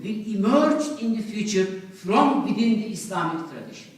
will emerge in the future from within the Islamic tradition.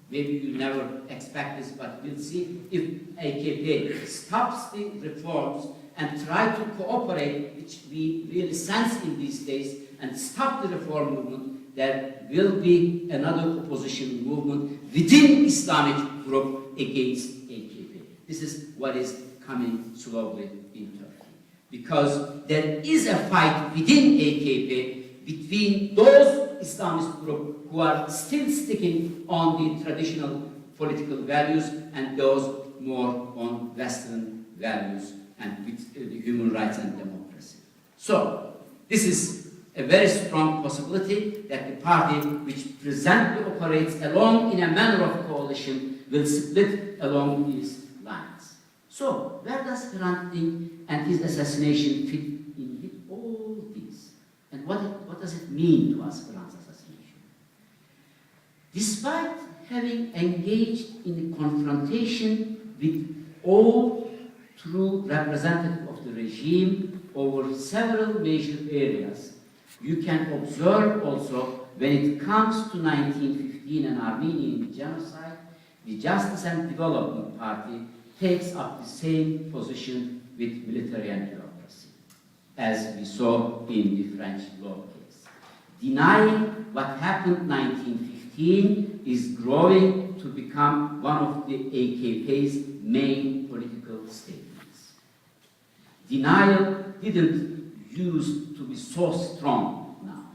Maybe you never expect this, but we'll see if AKP stops the reforms and try to cooperate, which we really sense in these days, and stop the reform movement, there will be another opposition movement within Islamic group against AKP. This is what is coming slowly in Turkey. Because there is a fight within AKP between those Islamist groups who are still sticking on the traditional political values and those more on Western values and with the human rights and democracy. So, this is a very strong possibility that the party which presently operates along in a manner of coalition will split along these lines. So, where does Hrant Dink and his assassination fit in with all this? And what does it mean to us, Hrant's assassination? Despite having engaged in a confrontation with all true representatives of the regime over several major areas, you can observe also when it comes to 1915 and Armenian genocide, the Justice and Development Party takes up the same position with military and bureaucracy, as we saw in the French law case. Denying what happened in 1915 is growing to become one of the AKP's main political statements. Denial didn't used to be so strong now.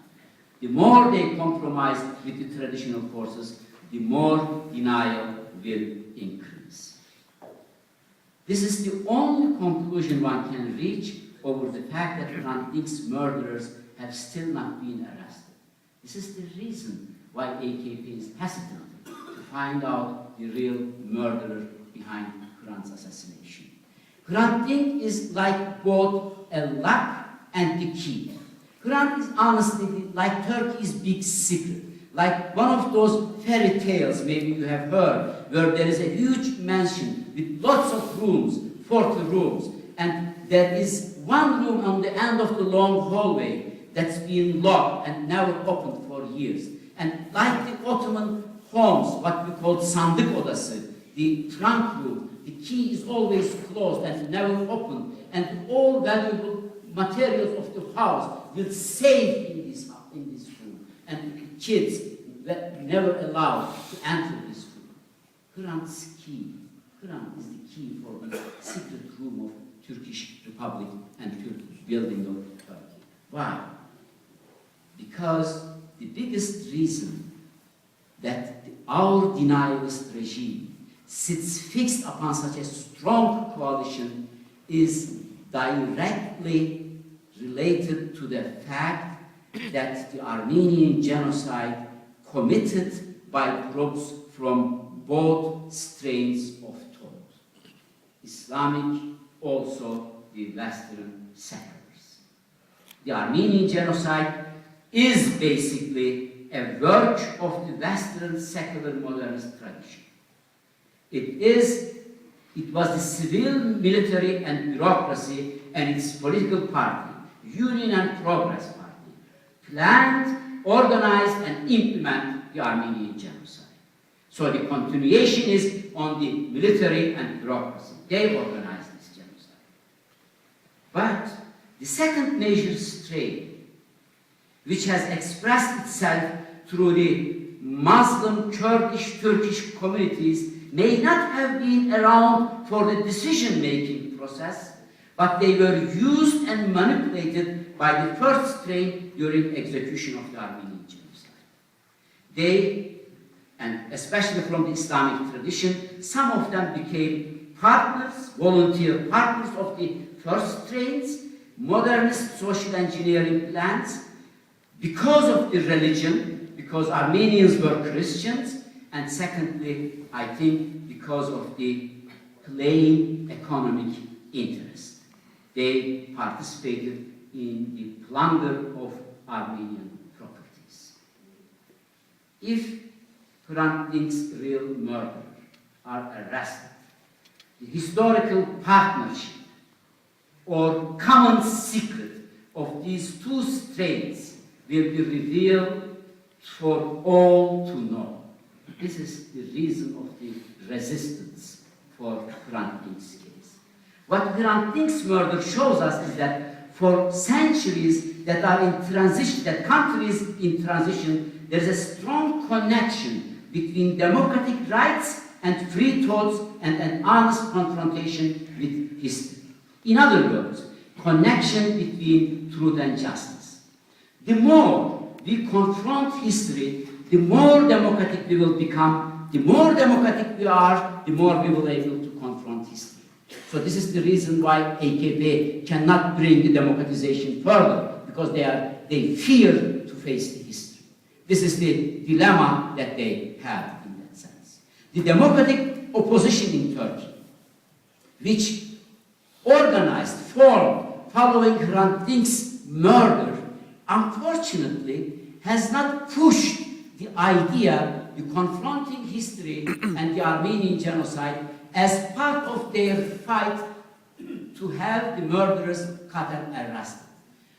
The more they compromise with the traditional forces, the more denial will increase. This is the only conclusion one can reach over the fact that Hrant Dink's murderers have still not been arrested. This is the reason why AKP is hesitant to find out the real murderer behind Hrant's assassination. Hrant Dink is like both a lock and the key. Hrant is honestly like Turkey's big secret, like one of those fairy tales maybe you have heard, where there is a huge mansion with lots of rooms, 40 rooms, and there is one room on the end of the long hallway that's been locked and never opened for years. And like the Ottoman homes, what we call sandık odası, the trunk room, the key is always closed and never opened, and all valuable materials of the house will save in this room, and the kids were never allowed to enter this room. Hrant is the key for the secret room of Turkish Republic and Turkish building of Turkey. Why? Because the biggest reason that our denialist regime sits fixed upon such a strong coalition is directly related to the fact that the Armenian genocide committed by groups from both strains of thought, Islamic, also the Western seculars. The Armenian genocide is basically a work of the Western secular modernist tradition. It was the civil, military, and bureaucracy and its political party, Union and Progress Party, planned, organized, and implemented the Armenian genocide. So the continuation is on the military and bureaucracy. They organized this genocide. But the second major strain, which has expressed itself through the Muslim, Kurdish, Turkish communities, may not have been around for the decision-making process, but they were used and manipulated by the first strain during execution of the Armenian genocide. They, and especially from the Islamic tradition, some of them became partners, volunteer partners of the first strains, modernist social engineering plans, because of the religion, because Armenians were Christians, and secondly, I think because of the plain economic interest. They participated in the plunder of Armenian properties. If Hrant Dink's real murderers are arrested, the historical partnership or common secret of these two strains will be revealed for all to know. This is the reason of the resistance for Hrant Dink's case. What Hrant Dink's murder shows us is that for centuries that are in transition, that countries in transition, there is a strong connection between democratic rights and free thoughts and an honest confrontation with history. In other words, connection between truth and justice. The more we confront history, the more democratic we will become. The more democratic we are, the more we will be able to confront history. So this is the reason why AKP cannot bring the democratization further, because they fear to face the history. This is the dilemma that they have in that sense. The democratic opposition in Turkey, which organized, formed, following Hrant Dink's murder, unfortunately, has not pushed the idea, the confronting history and the Armenian genocide as part of their fight to have the murderers caught and arrested.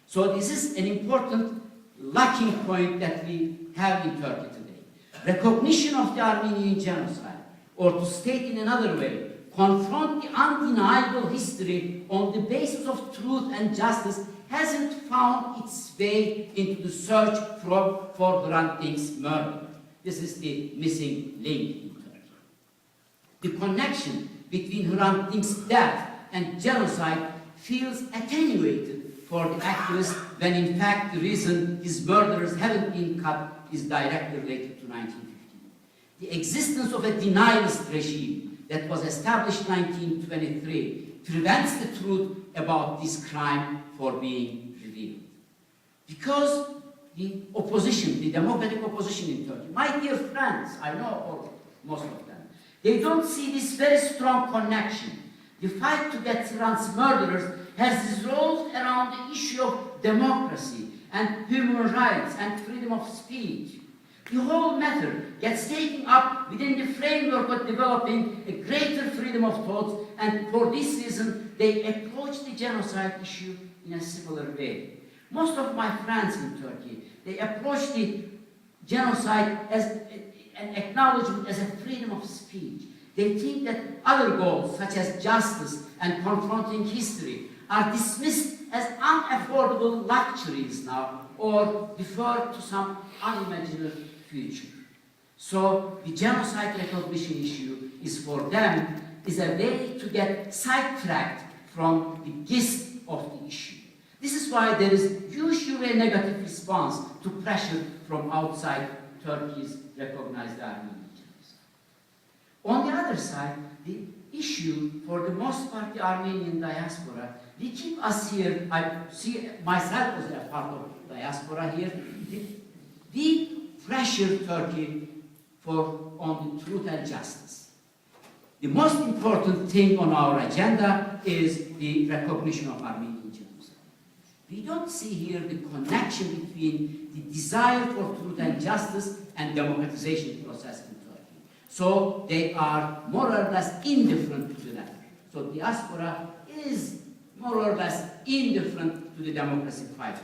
So this is an important lacking point that we have in Turkey today. Recognition of the Armenian genocide, or to state in another way, confront the undeniable history on the basis of truth and justice hasn't found its way into the search for Hrant Dink's murder. This is the missing link in Turkey. The connection between Hrant Dink's death and genocide feels attenuated for the activists, when in fact the reason his murderers haven't been caught is directly related to 1915. The existence of a denialist regime that was established in 1923 prevents the truth about this crime from being revealed. Because the opposition, the democratic opposition in Turkey, my dear friends, I know all, most of them, they don't see this very strong connection. The fight to get Hrant's murderers has revolved around the issue of democracy and human rights and freedom of speech. The whole matter gets taken up within the framework of developing a greater freedom of thought, and for this reason they approach the genocide issue in a similar way. Most of my friends in Turkey, they approach the genocide as an acknowledgement as a freedom of speech. They think that other goals, such as justice and confronting history, are dismissed as unaffordable luxuries now, or defer to some unimaginable future. So the genocide recognition issue is for them is a way to get sidetracked from the gist of the issue. This is why there is usually a negative response to pressure from outside Turkey's recognized Armenian genocide. On the other side, the issue, for the most part, the Armenian diaspora, we keep us here, I see myself as a part of diaspora here, we pressure Turkey on the truth and justice. The most important thing on our agenda is the recognition of Armenian genocide. We don't see here the connection between the desire for truth and justice and democratization process in Turkey. So they are more or less indifferent to the latter. So diaspora is more or less indifferent to the democracy fight.